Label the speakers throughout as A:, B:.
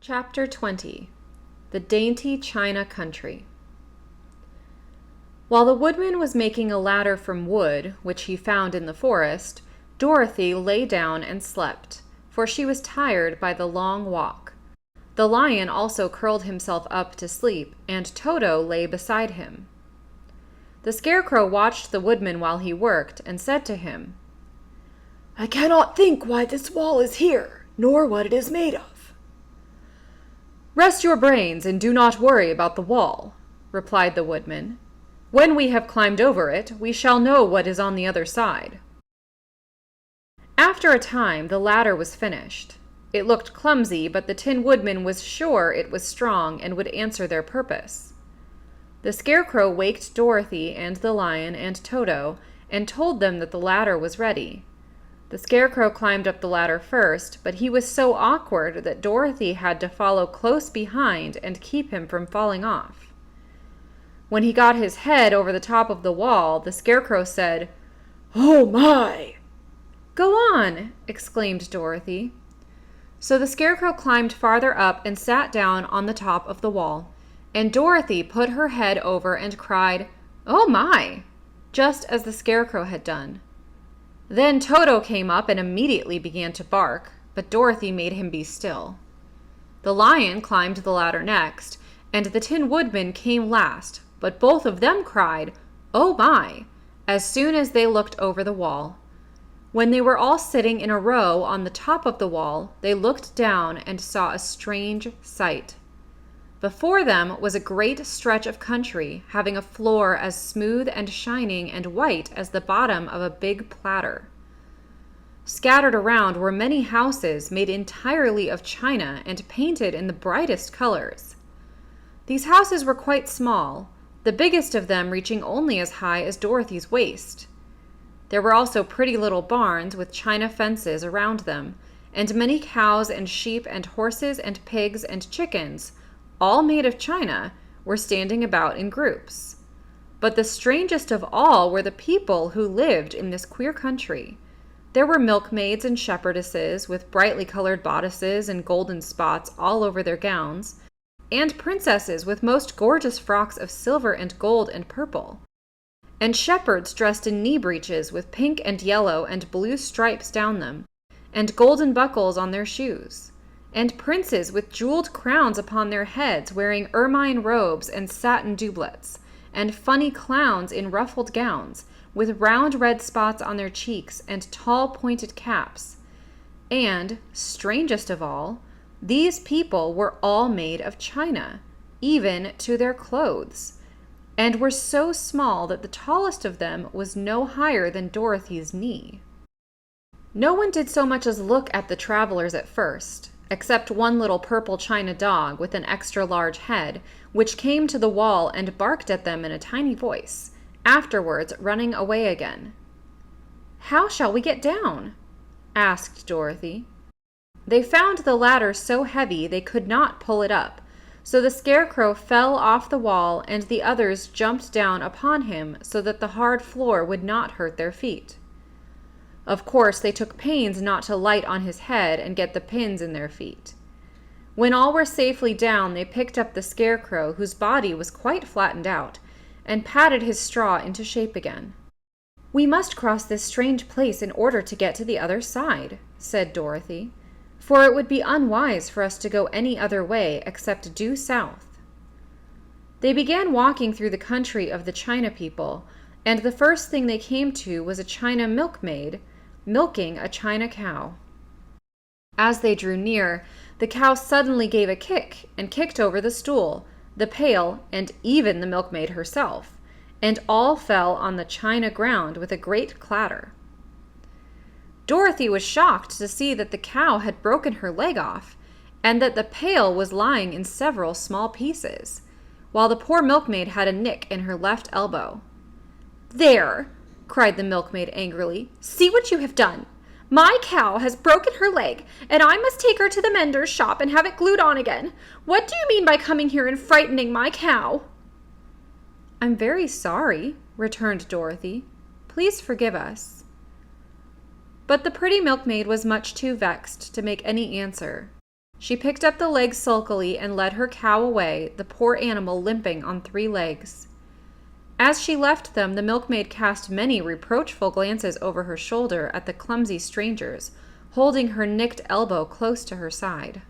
A: Chapter 20. The Dainty China Country. While the woodman was making a ladder from wood, which he found in the forest, Dorothy lay down and slept, for she was tired by the long walk. The lion also curled himself up to sleep, and Toto lay beside him. The Scarecrow watched the woodman while he worked, and said to him,
B: "I cannot think why this wall is here, nor what it is made of."
A: "Rest your brains and do not worry about the wall," replied the woodman. "When we have climbed over it, we shall know what is on the other side." After a time, the ladder was finished. It looked clumsy, but the Tin Woodman was sure it was strong and would answer their purpose. The Scarecrow waked Dorothy and the lion and Toto and told them that the ladder was ready. The Scarecrow climbed up the ladder first, but he was so awkward that Dorothy had to follow close behind and keep him from falling off. When he got his head over the top of the wall, the Scarecrow said,
B: "Oh my!"
A: "Go on!" exclaimed Dorothy. So the Scarecrow climbed farther up and sat down on the top of the wall, and Dorothy put her head over and cried, "Oh my!" just as the Scarecrow had done. Then Toto came up and immediately began to bark, but Dorothy made him be still. The lion climbed the ladder next, and the Tin Woodman came last, but both of them cried, "Oh my!" as soon as they looked over the wall. When they were all sitting in a row on the top of the wall, they looked down and saw a strange sight. Before them was a great stretch of country, having a floor as smooth and shining and white as the bottom of a big platter. Scattered around were many houses made entirely of china and painted in the brightest colors. These houses were quite small, the biggest of them reaching only as high as Dorothy's waist. There were also pretty little barns with china fences around them, and many cows and sheep and horses and pigs and chickens, all made of china, were standing about in groups. But the strangest of all were the people who lived in this queer country. There were milkmaids and shepherdesses with brightly colored bodices and golden spots all over their gowns, and princesses with most gorgeous frocks of silver and gold and purple, and shepherds dressed in knee breeches with pink and yellow and blue stripes down them, and golden buckles on their shoes, and princes with jeweled crowns upon their heads wearing ermine robes and satin doublets, and funny clowns in ruffled gowns with round red spots on their cheeks and tall pointed caps. And, strangest of all, these people were all made of china, even to their clothes, and were so small that the tallest of them was no higher than Dorothy's knee. No one did so much as look at the travelers at first, except one little purple china dog with an extra large head, which came to the wall and barked at them in a tiny voice, afterwards running away again. "How shall we get down?" asked Dorothy. They found the ladder so heavy they could not pull it up, so the Scarecrow fell off the wall and the others jumped down upon him so that the hard floor would not hurt their feet. Of course, they took pains not to light on his head and get the pins in their feet. When all were safely down, they picked up the Scarecrow, whose body was quite flattened out, and patted his straw into shape again. "We must cross this strange place in order to get to the other side," said Dorothy, "for it would be unwise for us to go any other way except due south." They began walking through the country of the China people, and the first thing they came to was a China milkmaid milking a china cow. As they drew near, the cow suddenly gave a kick and kicked over the stool, the pail, and even the milkmaid herself, and all fell on the china ground with a great clatter. Dorothy was shocked to see that the cow had broken her leg off, and that the pail was lying in several small pieces, while the poor milkmaid had a nick in her left elbow. "There!" cried the milkmaid angrily. "See what you have done! My cow has broken her leg, and I must take her to the mender's shop and have it glued on again. What do you mean by coming here and frightening my cow?" "I'm very sorry," returned Dorothy. "Please forgive us." But the pretty milkmaid was much too vexed to make any answer. She picked up the leg sulkily and led her cow away, the poor animal limping on 3 legs. As she left them, the milkmaid cast many reproachful glances over her shoulder at the clumsy strangers, holding her nicked elbow close to her side.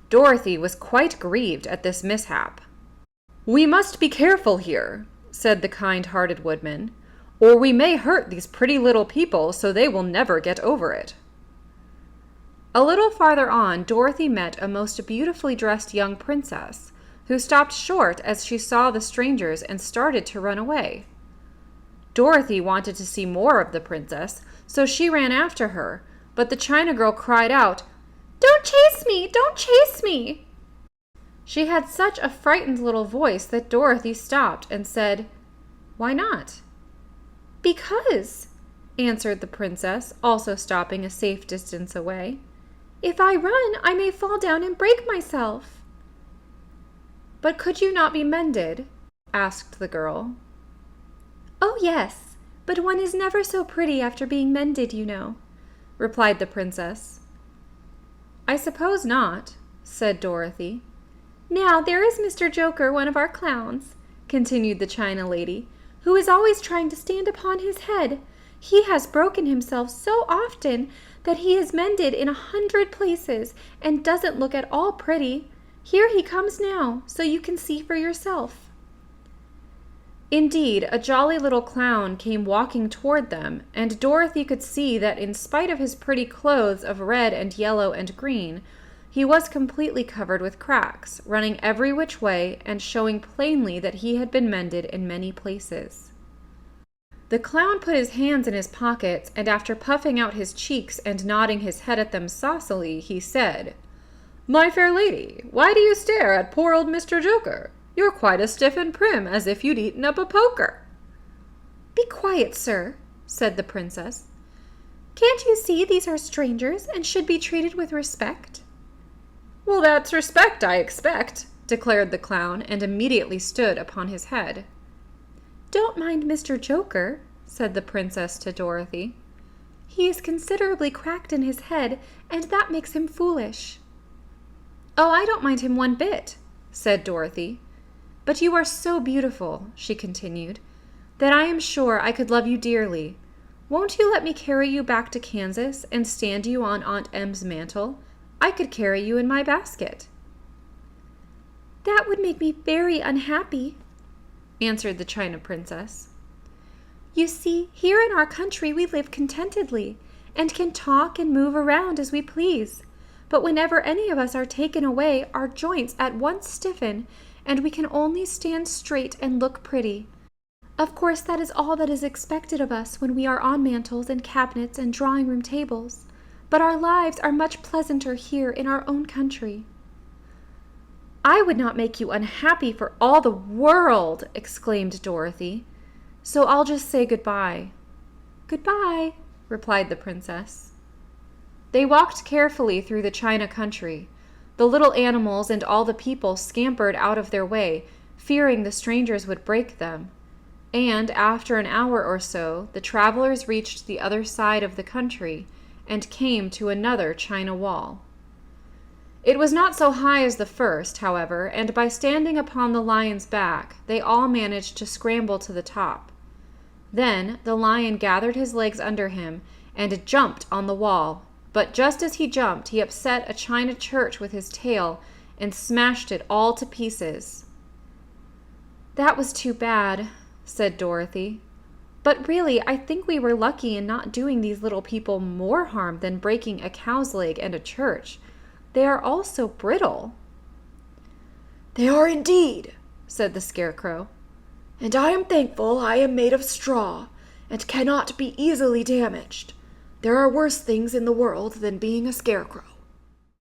A: Dorothy was quite grieved at this mishap. "We must be careful here," said the kind-hearted woodman, "or we may hurt these pretty little people so they will never get over it." A little farther on, Dorothy met a most beautifully dressed young princess, who stopped short as she saw the strangers and started to run away. Dorothy wanted to see more of the princess, so she ran after her, but the China girl cried out, "Don't chase me! Don't chase me!" She had such a frightened little voice that Dorothy stopped and said, "Why not?" "Because," answered the princess, also stopping a safe distance away, "if I run, I may fall down and break myself." "But could you not be mended?" asked the girl. "Oh, yes, but one is never so pretty after being mended, you know," replied the princess. "I suppose not," said Dorothy. "Now, there is Mr. Joker, one of our clowns," continued the China lady, "who is always trying to stand upon his head. He has broken himself so often that he is mended in 100 places and doesn't look at all pretty. Here he comes now, so you can see for yourself." Indeed, a jolly little clown came walking toward them, and Dorothy could see that in spite of his pretty clothes of red and yellow and green, he was completely covered with cracks, running every which way and showing plainly that he had been mended in many places. The clown put his hands in his pockets, and after puffing out his cheeks and nodding his head at them saucily, he said, "My fair lady, why do you stare at poor old Mr. Joker? You're quite as stiff and prim as if you'd eaten up a poker." "Be quiet, sir," said the princess. "Can't you see these are strangers and should be treated with respect?" "Well, that's respect, I expect," declared the clown, and immediately stood upon his head. "Don't mind Mr. Joker," said the princess to Dorothy. "He is considerably cracked in his head, and that makes him foolish." "Oh, I don't mind him one bit," said Dorothy. "But you are so beautiful," she continued, "that I am sure I could love you dearly. Won't you let me carry you back to Kansas and stand you on Aunt Em's mantle? I could carry you in my basket." "That would make me very unhappy," answered the China princess. "You see, here in our country we live contentedly, and can talk and move around as we please. But whenever any of us are taken away, our joints at once stiffen, and we can only stand straight and look pretty. Of course, that is all that is expected of us when we are on mantles and cabinets and drawing-room tables. But our lives are much pleasanter here in our own country." "I would not make you unhappy for all the world!" exclaimed Dorothy. "So I'll just say goodbye." "Goodbye," replied the princess. They walked carefully through the China country. The little animals and all the people scampered out of their way, fearing the strangers would break them. And after an hour or so, the travelers reached the other side of the country and came to another China wall. It was not so high as the first, however, and by standing upon the lion's back, they all managed to scramble to the top. Then the lion gathered his legs under him and jumped on the wall, but just as he jumped, he upset a china church with his tail and smashed it all to pieces. "That was too bad," said Dorothy. "But really, I think we were lucky in not doing these little people more harm than breaking a cow's leg and a church. They are all so brittle."
B: "They are indeed,"
A: said the Scarecrow.
B: "and I am thankful I am made of straw and cannot be easily damaged. There are worse things in the world than being a scarecrow."